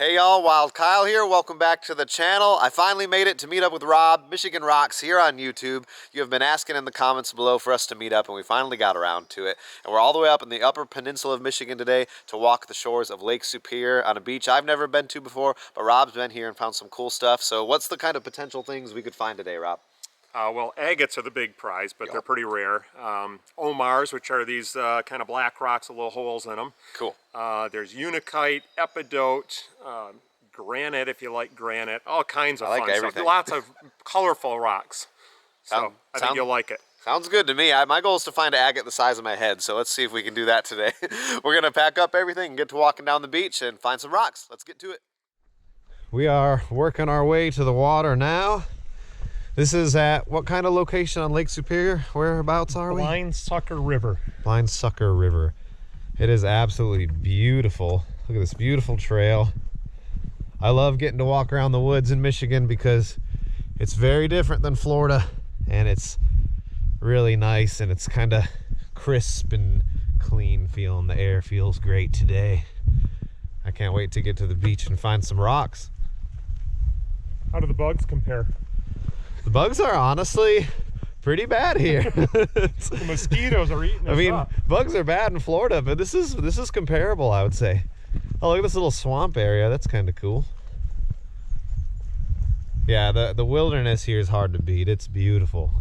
Hey y'all, Wild Kyle here. Welcome back to the channel. I finally made it to meet up with Rob, Michigan Rocks, here on YouTube. You have been asking in the comments below for us to meet up, and we finally got around to it. And we're all the way up in the Upper Peninsula of Michigan today to walk the shores of Lake Superior on a beach I've never been to before, but Rob's been here and found some cool stuff. So what's the kind of potential things we could find today, Rob? Well, agates are the big prize, but they're pretty rare. Omars, which are these kind of black rocks with little holes in them. Cool. There's unakite, epidote, granite, if you like granite, all kinds of fun everything. stuff. Lots of colorful rocks. So I think you'll like it. Sounds good to me. My goal is to find an agate the size of my head, so let's see if we can do that today. We're going to pack up everything and get to walking down the beach and find some rocks. Let's get to it. We are working our way to the water now. This is at what kind of location on Lake Superior? Whereabouts are we? Blind Sucker River. Blind Sucker River. It is absolutely beautiful. Look at this beautiful trail. I love getting to walk around the woods in Michigan because it's very different than Florida, and it's really nice, and it's kind of crisp and clean feeling. The air feels great today. I can't wait to get to the beach and find some rocks. How do the bugs compare? The bugs are honestly pretty bad here. The mosquitoes are eating us up. Bugs are bad in Florida, but this is comparable, I would say. Oh, look at this little swamp area. That's kind of cool. Yeah, the wilderness here is hard to beat. It's beautiful.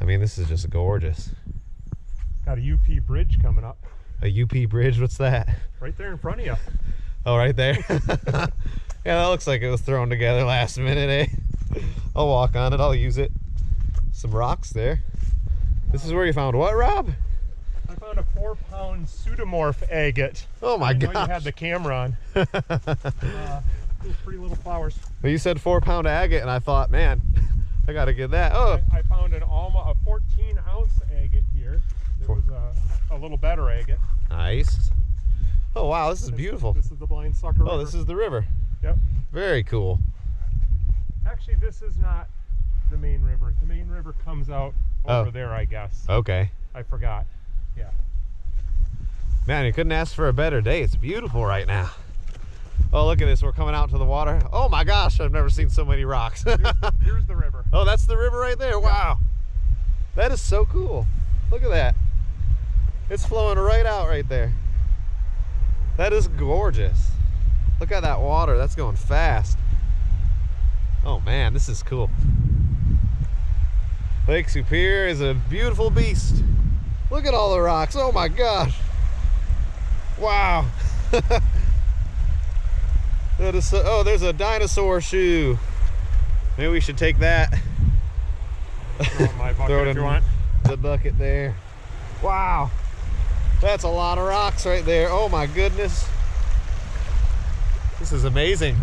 I mean, this is just gorgeous. Got a UP bridge coming up. A UP bridge? What's that? Right there in front of you. Oh, right there? Yeah, that looks like it was thrown together last minute, eh? I'll walk on it. I'll use it. Some rocks there. This is where you found what, Rob? I found a 4-pound pseudomorph agate. Oh my gosh. I know you had the camera on. Those pretty little flowers. Well, you said 4-pound agate, and I thought, man, I gotta get that. Oh, I found a 14-ounce agate here. There was a little better agate. Nice. Oh wow, this is beautiful. This is the Blind Sucker River. Oh, this is the river. Yep. Very cool. Actually, this is not the main river. The main river comes out over there, I guess. Okay. I forgot. Yeah. Man, you couldn't ask for a better day. It's beautiful right now. Oh, look at this. We're coming out to the water. Oh my gosh, I've never seen so many rocks. Here's the river. Oh, that's the river right there. Wow. That is so cool. Look at that. It's flowing right out right there. That is gorgeous. Look at that water. That's going fast. Oh man, this is cool. Lake Superior is a beautiful beast. Look at all the rocks. Oh my gosh. Wow. That is so, oh, there's a dinosaur shoe. Maybe we should take that. Throw in my bucket Throw it if in you want. the bucket there. Wow. That's a lot of rocks right there. Oh my goodness. This is amazing.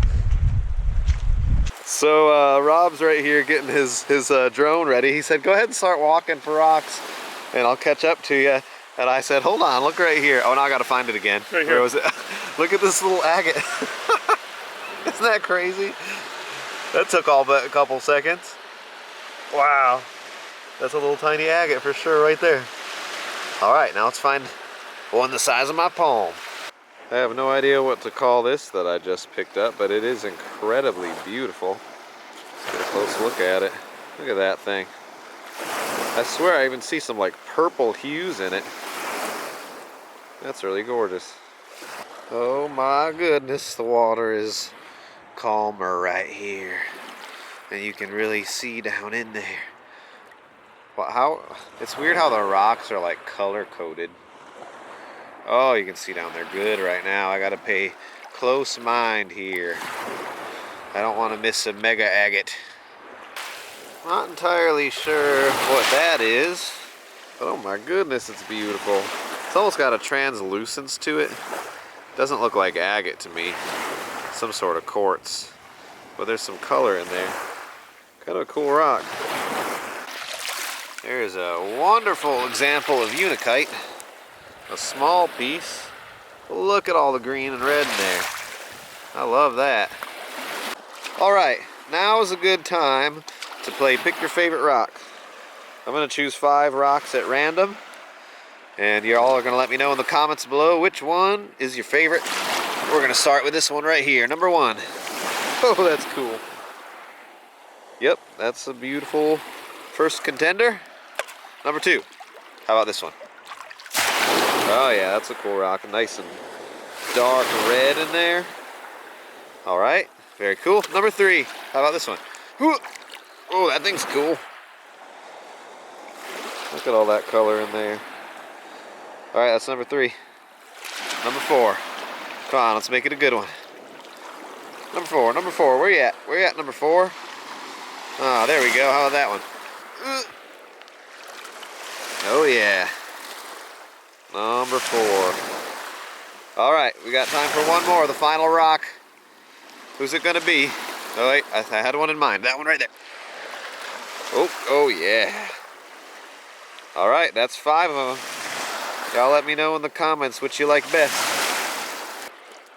So Rob's right here getting his drone ready. He said, go ahead and start walking for rocks and I'll catch up to you. And I said, hold on, look right here. Oh, now I gotta find it again. Right here. Where was it? Look at this little agate. Isn't that crazy? That took all but a couple seconds. Wow. That's a little tiny agate for sure right there. All right, now let's find one the size of my palm. I have no idea what to call this that I just picked up, but it is incredibly beautiful. Let's get a close look at it. Look at that thing. I swear I even see some like purple hues in it. That's really gorgeous. Oh my goodness, the water is calmer right here. And you can really see down in there. Well, it's weird how the rocks are like color coded. Oh, you can see down there good right now. I gotta pay close mind here. I don't want to miss a mega agate. Not entirely sure what that is. But oh my goodness, it's beautiful. It's almost got a translucence to it. Doesn't look like agate to me. Some sort of quartz. But there's some color in there. Kind of a cool rock. There's a wonderful example of unakite. A small piece. Look at all the green and red in there. I love that. Alright, now is a good time to play Pick Your Favorite Rock. I'm going to choose 5 rocks at random. And you all are going to let me know in the comments below which one is your favorite We're gonna start with this one right here, number 1. Oh, that's cool. Yep, that's a beautiful first contender. Number 2. How about this one? Oh yeah, that's a cool rock. Nice and dark red in there. All right, very cool. Number 3. How about this one? Oh, that thing's cool. Look at all that color in there. All right, that's number 3. Number 4. Come on, let's make it a good one. Number 4, number 4, where you at? Where you at, number 4? Ah, there we go, how about that one? Oh yeah. Number 4. All right, we got time for one more, the final rock. Who's it gonna be? Oh wait, I had one in mind, that one right there. Oh yeah. All right, that's 5 of them. Y'all let me know in the comments which you like best.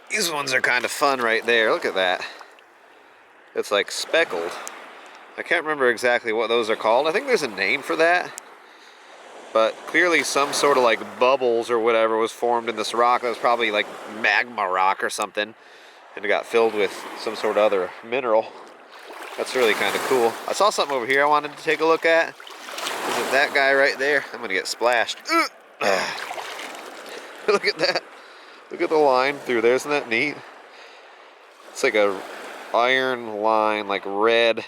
These ones are kind of fun right there. Look at that. It's like speckled. I can't remember exactly what those are called. I think there's a name for that. But clearly some sort of like bubbles or whatever was formed in this rock. That was probably like magma rock or something. And it got filled with some sort of other mineral. That's really kind of cool. I saw something over here I wanted to take a look at. Is it that guy right there? I'm gonna get splashed. Look at that. Look at the line through there. Isn't that neat? It's like a iron line, like red.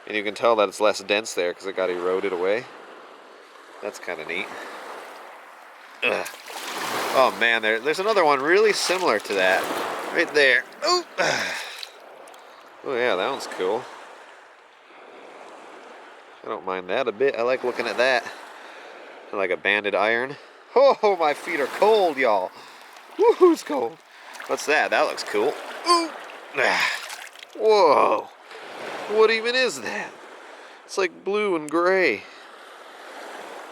And you can tell that it's less dense there because it got eroded away. That's kind of neat. Oh man, there's another one really similar to that. Right there. Oh yeah, that one's cool. I don't mind that a bit. I like looking at that. Like a banded iron. Oh, my feet are cold, y'all. Woohoo, it's cold. What's that? That looks cool. Ooh. Whoa. What even is that? It's like blue and gray.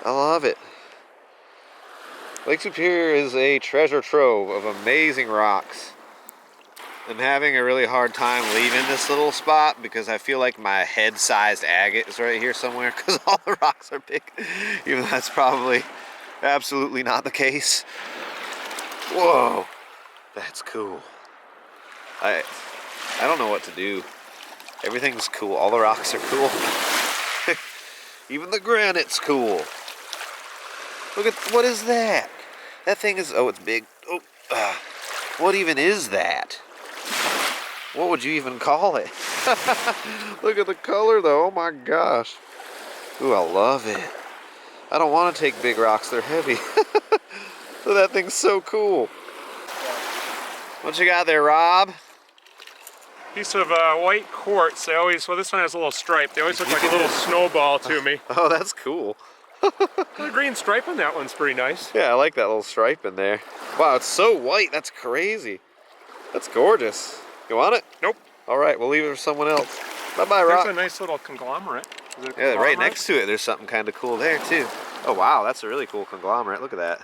I love it. Lake Superior is a treasure trove of amazing rocks. I'm having a really hard time leaving this little spot because I feel like my head-sized agate is right here somewhere because all the rocks are big. Even though that's probably absolutely not the case. Whoa, that's cool. I don't know what to do. Everything's cool. All the rocks are cool. Even the granite's cool. Look at, what is that? That thing is, oh, it's big. Oh, what even is that? What would you even call it? Look at the color though, oh my gosh. Ooh, I love it. I don't want to take big rocks, they're heavy. So that thing's so cool. What you got there, Rob? Piece of white quartz. Well, this one has a little stripe. They always look like a little snowball to me. Oh, that's cool. The green stripe on that one's pretty nice. Yeah, I like that little stripe in there. Wow, it's so white. That's crazy. That's gorgeous. You want it? Nope. All right, we'll leave it for someone else. Bye-bye, Rob. There's a nice little conglomerate. Yeah, right next to it, there's something kind of cool there, too. Oh, wow, that's a really cool conglomerate. Look at that.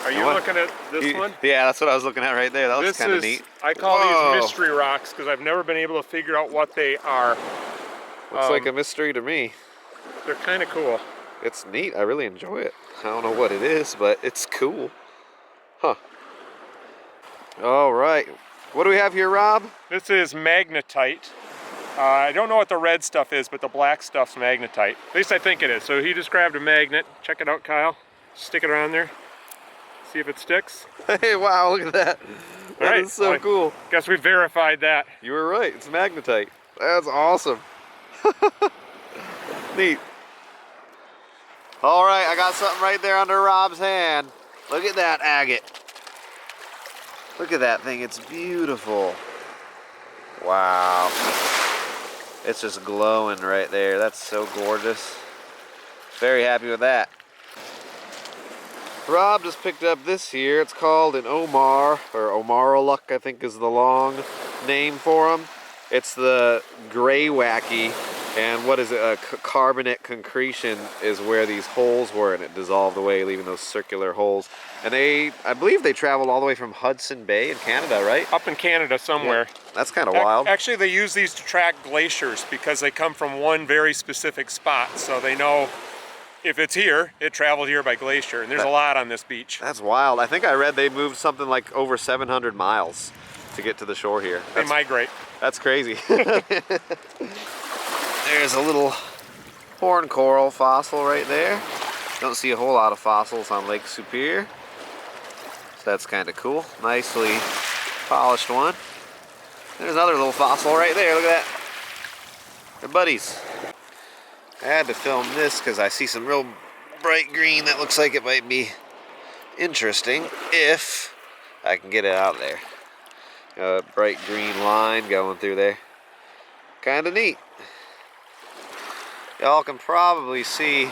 Are you looking at this one? Yeah, that's what I was looking at right there. That looks kind of neat. I call these mystery rocks because I've never been able to figure out what they are. Looks like a mystery to me. They're kind of cool. It's neat. I really enjoy it. I don't know what it is, but it's cool. Huh. All right. What do we have here, Rob? This is magnetite. I don't know what the red stuff is, but the black stuff's magnetite. At least I think it is. So he just grabbed a magnet. Check it out, Kyle. Stick it around there. See if it sticks. Hey, wow, look at that. That is so cool. Guess we verified that. You were right. It's magnetite. That's awesome. Neat. All right, I got something right there under Rob's hand. Look at that agate. Look at that thing. It's beautiful. Wow. It's just glowing right there. That's so gorgeous. Very happy with that. Rob just picked up this here. It's called an Omar, or Omaraluk, I think is the long name for them. It's the gray wacky, and what is it? A carbonate concretion is where these holes were, and it dissolved away, leaving those circular holes. And I believe they traveled all the way from Hudson Bay in Canada, right? Up in Canada somewhere. Yeah, that's kind of wild. Actually, they use these to track glaciers because they come from one very specific spot, so they know if it's here, it traveled here by glacier, and there's a lot on this beach. That's wild. I think I read they moved something like over 700 miles to get to the shore here. They migrate. That's crazy. There's a little horn coral fossil right there. Don't see a whole lot of fossils on Lake Superior. So that's kind of cool. Nicely polished one. There's another little fossil right there. Look at that. They're buddies. I had to film this because I see some real bright green that looks like it might be interesting if I can get it out there. A bright green line going through there. Kind of neat. Y'all can probably see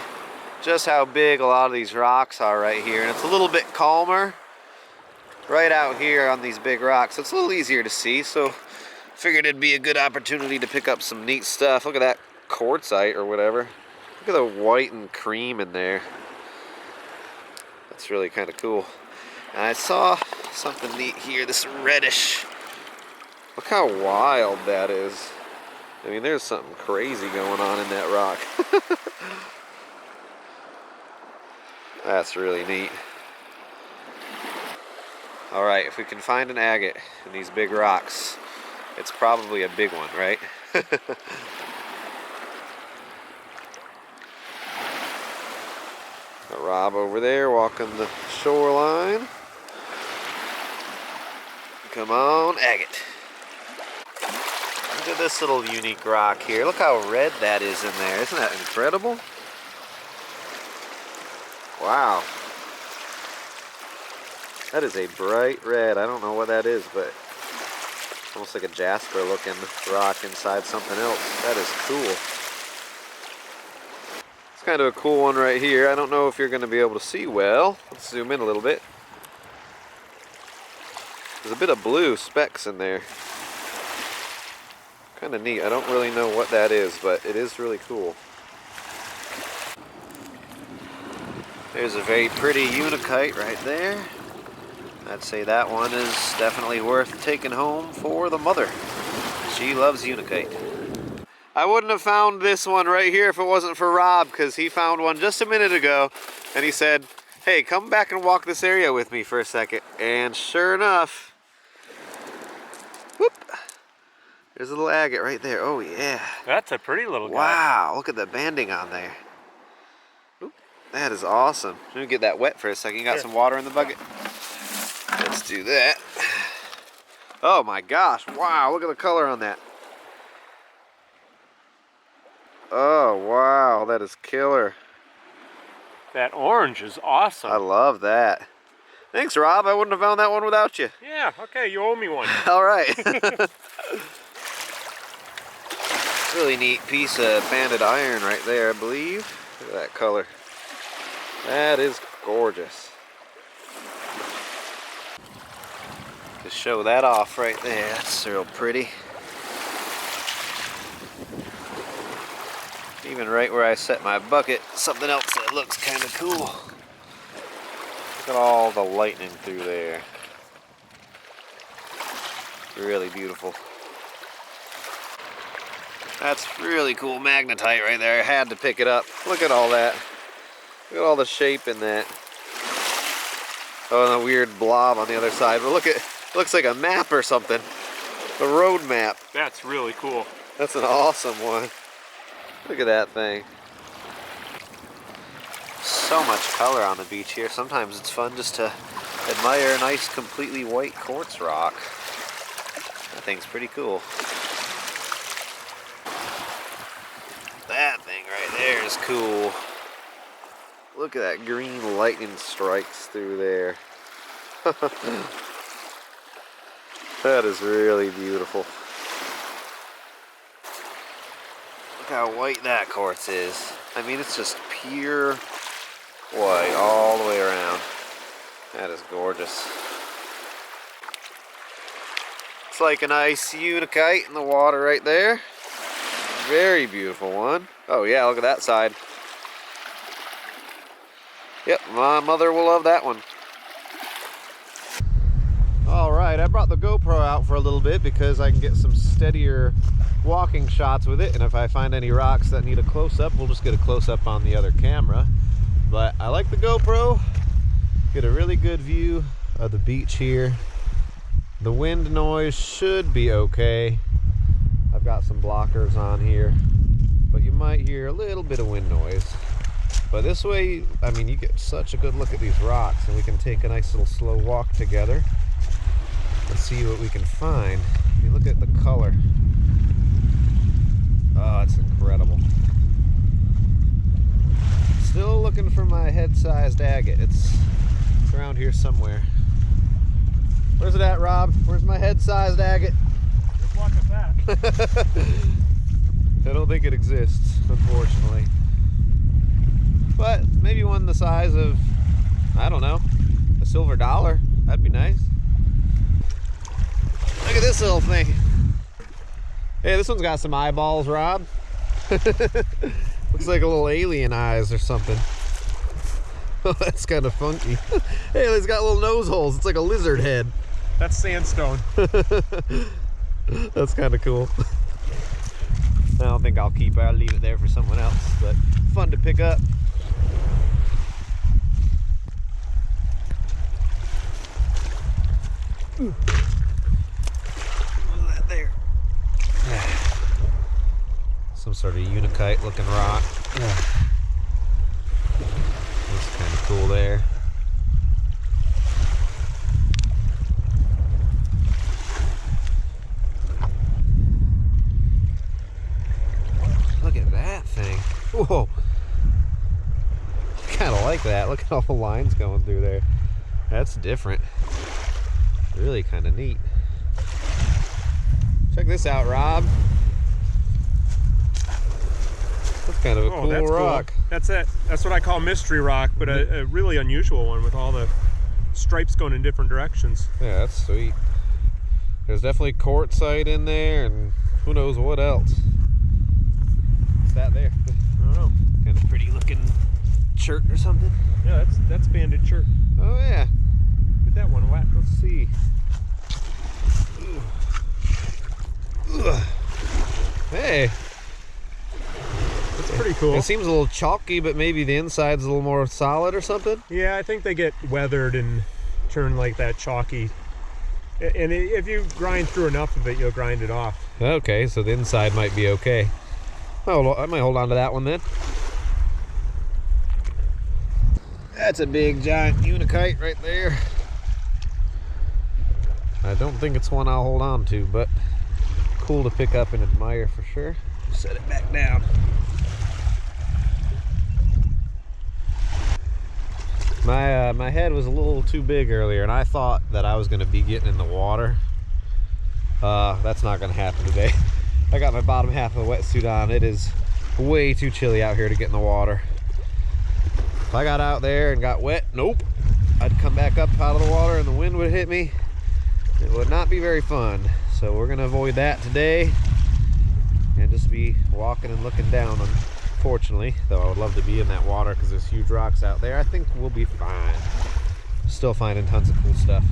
just how big a lot of these rocks are right here, and it's a little bit calmer right out here on these big rocks. So it's a little easier to see, so figured it'd be a good opportunity to pick up some neat stuff. Look at that quartzite or whatever. Look at the white and cream in there. That's really kind of cool. And I saw something neat here, this reddish. Look how wild that is. I mean, there's something crazy going on in that rock. That's really neat. All right, if we can find an agate in these big rocks, it's probably a big one, right? Rob over there walking the shoreline. Come on, agate. Look at this little unique rock here. Look how red that is in there. Isn't that incredible? Wow. That is a bright red. I don't know what that is, but almost like a jasper looking rock inside something else. That is cool. It's kind of a cool one right here. I don't know if you're going to be able to see well. Let's zoom in a little bit. There's a bit of blue specks in there. Kind of neat. I don't really know what that is, but it is really cool. There's a very pretty unakite right there. I'd say that one is definitely worth taking home for the mother. She loves unakite. I wouldn't have found this one right here if it wasn't for Rob, because he found one just a minute ago, and he said, hey, come back and walk this area with me for a second. And sure enough, whoop, there's a little agate right there. Oh yeah. That's a pretty little guy. Wow, look at the banding on there. Oop, that is awesome. Let me get that wet for a second. You got some water in the bucket? Let's do that. Oh my gosh, wow, look at the color on that. Oh wow, that is killer. That orange is awesome. I love that. Thanks, Rob. I wouldn't have found that one without you. Yeah, okay, you owe me one. All right. Really neat piece of banded iron right there, I believe. Look at that color. That is gorgeous. To show that off right there, that's real pretty. Even right where I set my bucket, something else that looks kind of cool. Look at all the lightning through there. Really beautiful. That's really cool magnetite right there. I had to pick it up. Look at all that. Look at all the shape in that. Oh, and a weird blob on the other side. But look at, looks like a map or something. A road map. That's really cool. That's an awesome one. Look at that thing. So much color on the beach here. Sometimes it's fun just to admire a nice completely white quartz rock. That thing's pretty cool. That thing right there is cool. Look at that green lightning strikes through there. That is really beautiful. Look how white that quartz is. I mean, it's just pure white all the way around. That is gorgeous. It's like a nice unakite in the water right there. Very beautiful one. Oh yeah, look at that side. Yep, my mother will love that one. All right. Alright, I brought the GoPro out for a little bit because I can get some steadier walking shots with it, and if I find any rocks that need a close-up, we'll just get a close-up on the other camera. But I like the GoPro. Get a really good view of the beach here. The wind noise should be okay. I've got some blockers on here, but you might hear a little bit of wind noise. But this way, I mean, you get such a good look at these rocks, and we can take a nice little slow walk together and see what we can find. I mean, look at the color. Oh, it's incredible. Still looking for my head-sized agate. It's around here somewhere. Where's it at, Rob? Where's my head-sized agate? Good luck at that. I don't think it exists, unfortunately. But maybe one the size of, I don't know, a silver dollar. That'd be nice. Look at this little thing. Hey, this one's got some eyeballs, Rob. Looks like a little alien eyes or something. Oh, that's kind of funky. Hey, it's got little nose holes. It's like a lizard head. That's sandstone. That's kind of cool. I don't think I'll keep it. I'll leave it there for someone else, but fun to pick up. Ooh. What was that there? Some sort of unakite looking rock. That's kind of cool there. Look at that thing. Whoa. I kind of like that. Look at all the lines going through there. That's different. Really kind of neat. Check this out, Rob. That's kind of a cool rock. Cool. That's it. That's what I call mystery rock, but a really unusual one with all the stripes going in different directions. Yeah, that's sweet. There's definitely quartzite in there, and who knows what else. What's that there? I don't know. Kind of pretty looking chert or something. Yeah, that's banded chert. Oh yeah. Get that one wet. Let's see. Ugh. Hey. That's pretty cool. It seems a little chalky, but maybe the inside's a little more solid or something. Yeah, I think they get weathered and turn like that chalky. And if you grind through enough of it, you'll grind it off. Okay, so the inside might be okay. Oh, I might hold on to that one then. That's a big giant unakite right there. I don't think it's one I'll hold on to, but cool to pick up and admire for sure. Set it back down. My head was a little too big earlier, and I thought that I was going to be getting in the water. That's not going to happen today. I got my bottom half of the wetsuit on. It is way too chilly out here to get in the water. If I got out there and got wet, nope. I'd come back up out of the water and the wind would hit me. It would not be very fun. So we're going to avoid that today and just be walking and looking down, unfortunately. Though I would love to be in that water because there's huge rocks out there. I think we'll be fine. Still finding tons of cool stuff.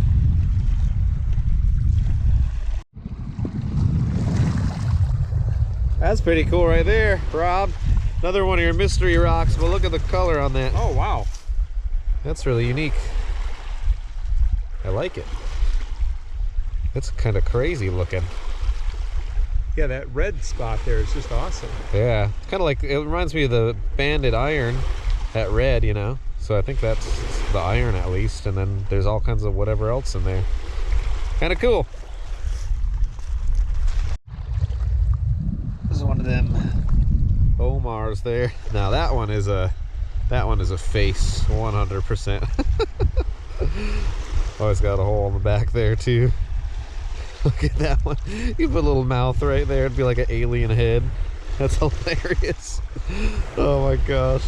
That's pretty cool right there, Rob. Another one of your mystery rocks, but look at the color on that. Oh, wow. That's really unique. I like it. That's kind of crazy looking. Yeah, that red spot there is just awesome. Yeah, it's kind of like, it reminds me of the banded iron, that red, you know? So I think that's the iron at least, and then there's all kinds of whatever else in there. Kind of cool. This is one of them Omars there. Now that one is a face, 100%. Oh, it's got a hole in the back there too. Look at that one. You put a little mouth right there, it'd be like an alien head. That's hilarious. Oh my gosh.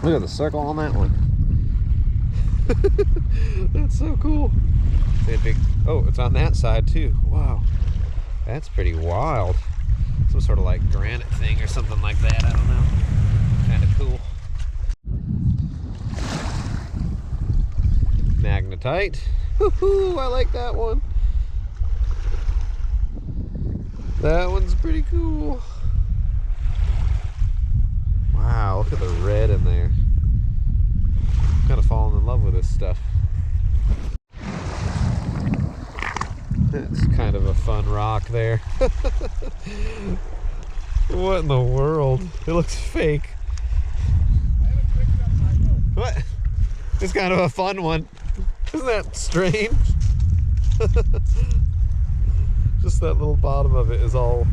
Look at the circle on that one. That's so cool. Oh, it's on that side too. Wow. That's pretty wild. Some sort of like granite thing or something like that. I don't know. Kind of cool. magnetite. Woohoo! I like that one. That one's pretty cool. Wow, look at the red in there. I'm kind of falling in love with this stuff. That's kind of a fun rock there. What in the world? It looks fake. I haven't picked up my boat. What? It's kind of a fun one. Isn't that strange? Just that little bottom of it is all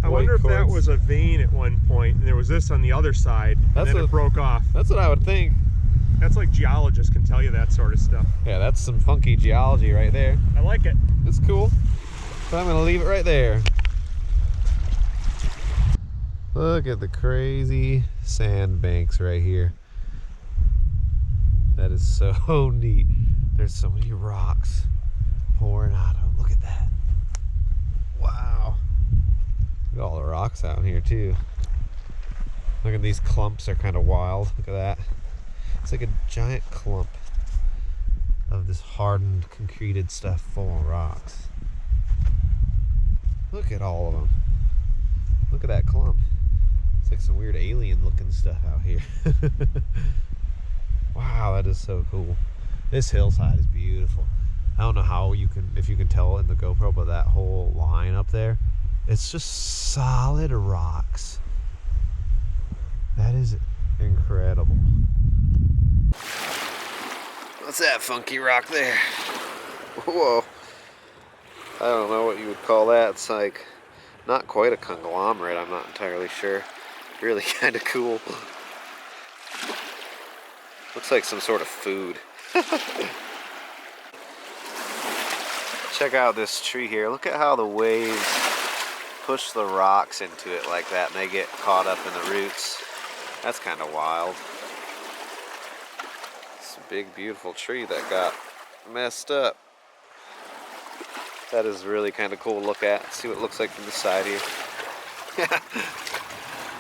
I wonder if that quartz. was a vein at one point, and there was this on the other side, and then it broke off. That's what I would think. That's like geologists can tell you that sort of stuff. Yeah, that's some funky geology right there. I like it. It's cool. But I'm gonna leave it right there. Look at the crazy sand banks right here. That is so neat. There's so many rocks pouring out of them. Look at that. Wow. Look at all the rocks out here too. Look at these clumps, are kind of wild. Look at that. It's like a giant clump of this hardened, concreted stuff full of rocks. Look at all of them. Look at that clump. It's like some weird alien looking stuff out here. Wow, that is so cool. This hillside is beautiful. I don't know how you can, if you can tell in the GoPro, but that whole line up there, it's just solid rocks. That is incredible. What's that funky rock there? Whoa. I don't know what you would call that. It's like not quite a conglomerate, I'm not entirely sure. Really kind of cool. Looks like some sort of food. Check out this tree here. Look at how the waves push the rocks into it like that and they get caught up in the roots. That's kind of wild. It's a big, beautiful tree that got messed up. That is really kind of cool to look at. See what it looks like from the side here.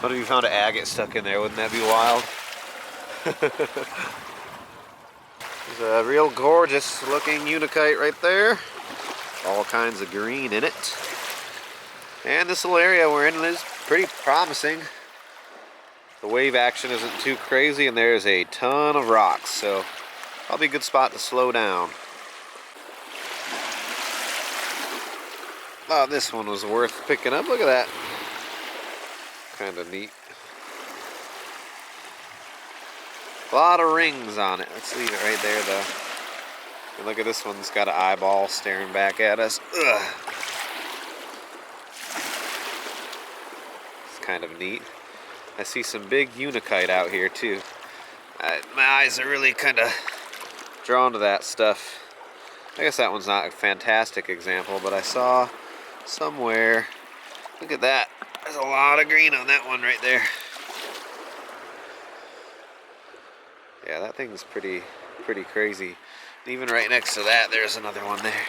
What if you found an agate stuck in there? Wouldn't that be wild? There's a real gorgeous looking unikite right there. All kinds of green in it. And this little area we're in is pretty promising. The wave action isn't too crazy and there's a ton of rocks, so probably a good spot to slow down. Oh, this one was worth picking up. Look at that. Kind of neat. A lot of rings on it. Let's leave it right there though. And look at this one, it's got an eyeball staring back at us. Ugh. It's kind of neat. I see some big unikite out here too. My eyes are really kind of drawn to that stuff. I guess that one's not a fantastic example, but I saw somewhere, look at that. There's a lot of green on that one right there. Yeah, that thing's pretty crazy. And even right next to that, there's another one there.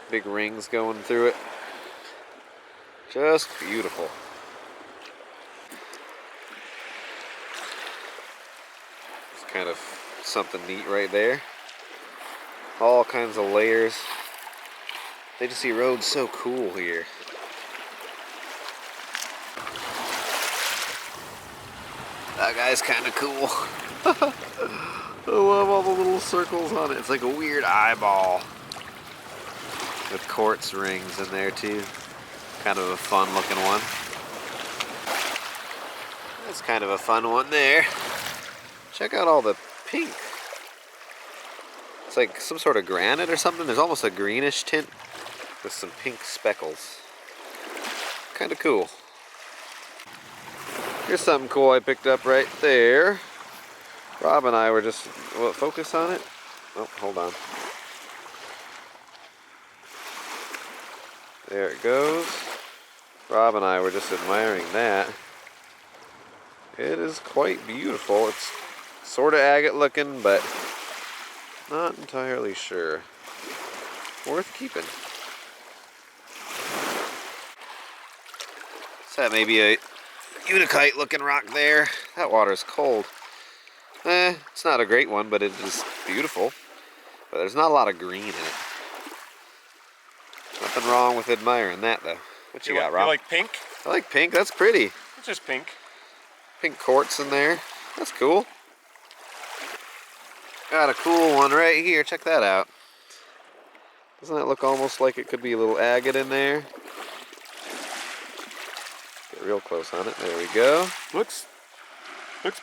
Big rings going through it. Just beautiful. It's kind of something neat right there. All kinds of layers. They just see roads so cool here. That guy's kind of cool. I love all the little circles on it. It's like a weird eyeball with quartz rings in there too. Kind of a fun looking one. That's kind of a fun one there. Check out all the pink. It's like some sort of granite or something. There's almost a greenish tint with some pink speckles. Kind of cool. Here's something cool I picked up right there. Rob and I were just, focus on it? Oh, hold on. There it goes. Rob and I were just admiring that. It is quite beautiful. It's sort of agate looking, but not entirely sure. Worth keeping. So that may be a unikite looking rock there. That water's cold. It's not a great one, but it is beautiful. But there's not a lot of green in it. Nothing wrong with admiring that, though. What you got, Rob? You like pink? I like pink. That's pretty. It's just pink. Pink quartz in there. That's cool. Got a cool one right here. Check that out. Doesn't that look almost like it could be a little agate in there? Get real close on it. There we go. Looks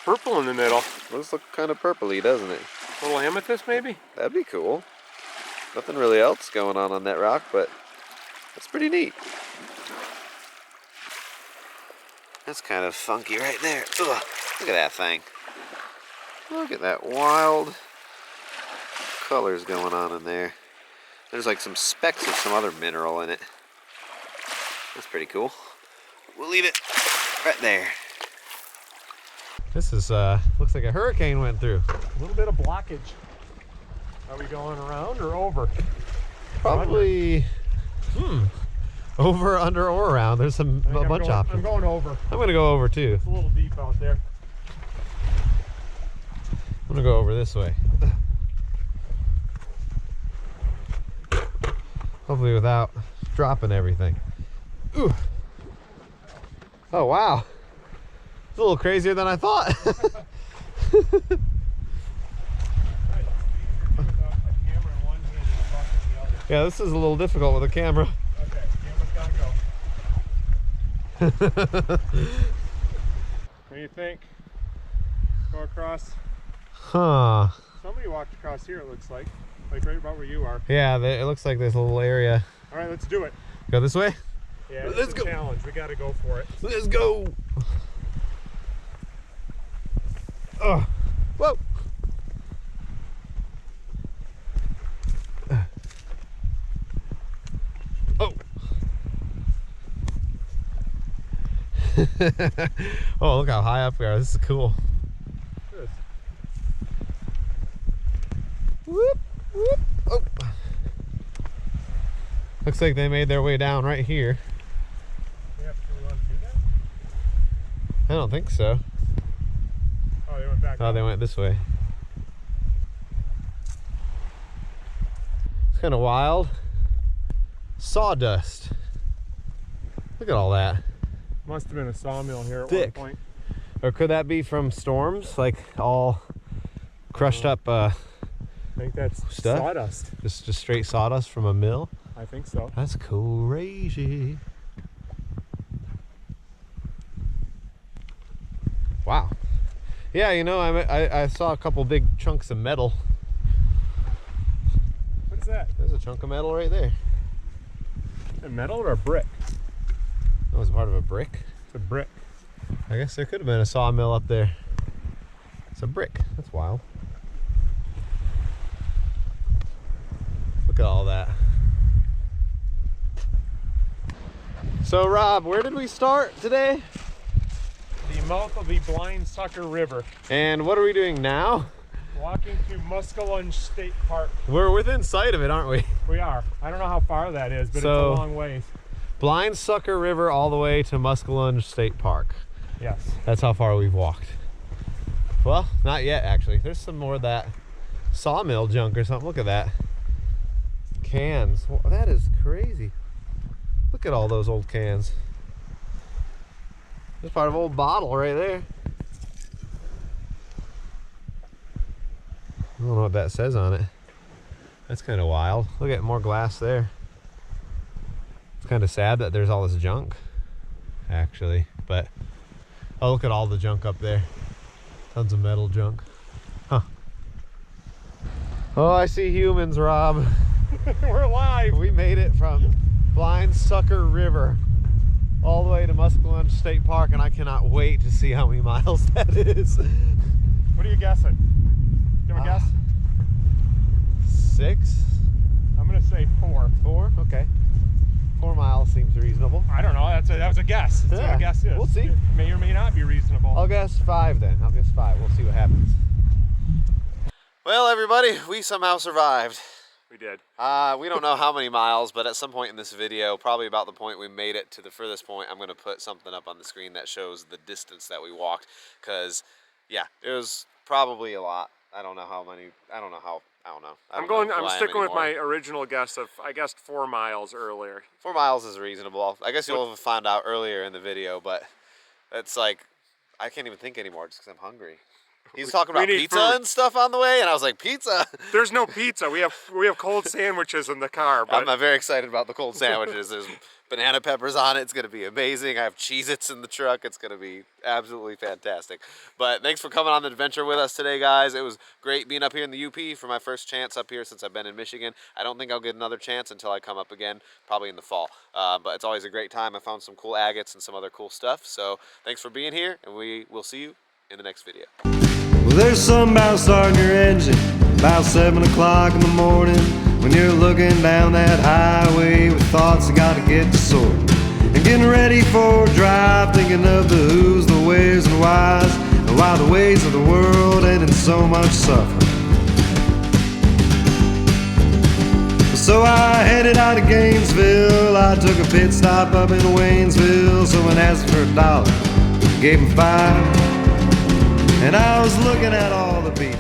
purple in the middle. Does look kind of purpley, doesn't it? A little amethyst, maybe? That'd be cool. Nothing really else going on that rock, but that's pretty neat. That's kind of funky right there. Ugh, look at that thing. Look at that wild colors going on in there. There's like some specks of some other mineral in it. That's pretty cool. We'll leave it right there. This is, looks like a hurricane went through. A little bit of blockage. Are we going around or over? Probably, over, under, or around. There's a bunch of options. I'm going over. I'm going to go over too. It's a little deep out there. I'm going to go over this way. Hopefully without dropping everything. Ooh. Oh, wow. It's a little crazier than I thought. Yeah, this is a little difficult with a camera. Okay, camera's gotta go. What do you think? Go across? Huh. Somebody walked across here, it looks like right about where you are. Yeah, it looks like there's a little area. All right, let's do it. Go this way? Yeah, it's a challenge. We gotta go for it. Let's go. Oh, whoa. Oh. Oh, look how high up we are. This is cool. Yes. Whoop, whoop. Oh. Looks like they made their way down right here. Do we want to do that? I don't think so. Oh, they went back. Oh, they went this way. It's kind of wild. Sawdust. Look at all that. Must have been a sawmill here at Thick. one point. Or could that be from storms? Like all crushed up I think that's stuff? sawdust. Just straight sawdust from a mill? I think so. That's crazy. Wow. Yeah, you know, I saw a couple big chunks of metal. What is that? There's a chunk of metal right there. A metal or a brick? That was part of a brick. It's a brick. I guess there could have been a sawmill up there. It's a brick. That's wild. Look at all that. So Rob, where did we start today? The mouth of the Blind Sucker River. And what are we doing now? Walking to Muskellunge State Park. We're within sight of it, aren't we? We are. I don't know how far that is, but So, it's a long ways. Blind Sucker River all the way to Muskellunge State Park. Yes. That's how far we've walked. Well, not yet actually. There's some more of that sawmill junk or something. Look at that. Cans. That is crazy. Look at all those old cans. There's part of an old bottle right there. I don't know what that says on it. That's kind of wild. Look at more glass there. It's kind of sad that there's all this junk, actually. But, oh, look at all the junk up there. Tons of metal junk. Huh. Oh, I see humans, Rob. We're alive. We made it from Blind Sucker River all the way to Muskellunge State Park, and I cannot wait to see how many miles that is. What are you guessing? Give a guess? 6? I'm gonna say 4. 4? Okay. 4 miles seems reasonable. I don't know. That was a guess. That's what a guess is. We'll see. It may or may not be reasonable. I'll guess 5 then. I'll guess 5. We'll see what happens. Well, everybody, we somehow survived. We did. We don't know how many miles, but at some point in this video, probably about the point we made it to the furthest point, I'm going to put something up on the screen that shows the distance that we walked. Because, yeah, it was probably a lot. I don't know how I don't know. I'm sticking with my original guess of, I guessed 4 miles earlier. 4 miles is reasonable. I guess you'll find out earlier in the video, but it's like, I can't even think anymore just because I'm hungry. He's talking about pizza and stuff on the way, and I was like, pizza? There's no pizza. We have cold sandwiches in the car. But I'm very excited about the cold sandwiches. There's banana peppers on it. It's going to be amazing. I have Cheez-Its in the truck. It's going to be absolutely fantastic. But thanks for coming on the adventure with us today, guys. It was great being up here in the UP for my first chance up here since I've been in Michigan. I don't think I'll get another chance until I come up again, probably in the fall. But it's always a great time. I found some cool agates and some other cool stuff. So thanks for being here, and we will see you in the next video. Well, there's something about starting your engine about 7 o'clock in the morning when you're looking down that highway with thoughts that gotta get to sort and getting ready for a drive, thinking of the who's, the where's, and why's, and why the ways of the world end in so much suffering. So I headed out of Gainesville. I took a pit stop up in Waynesville. Someone asked for $1, gave him $5. And I was looking at all the people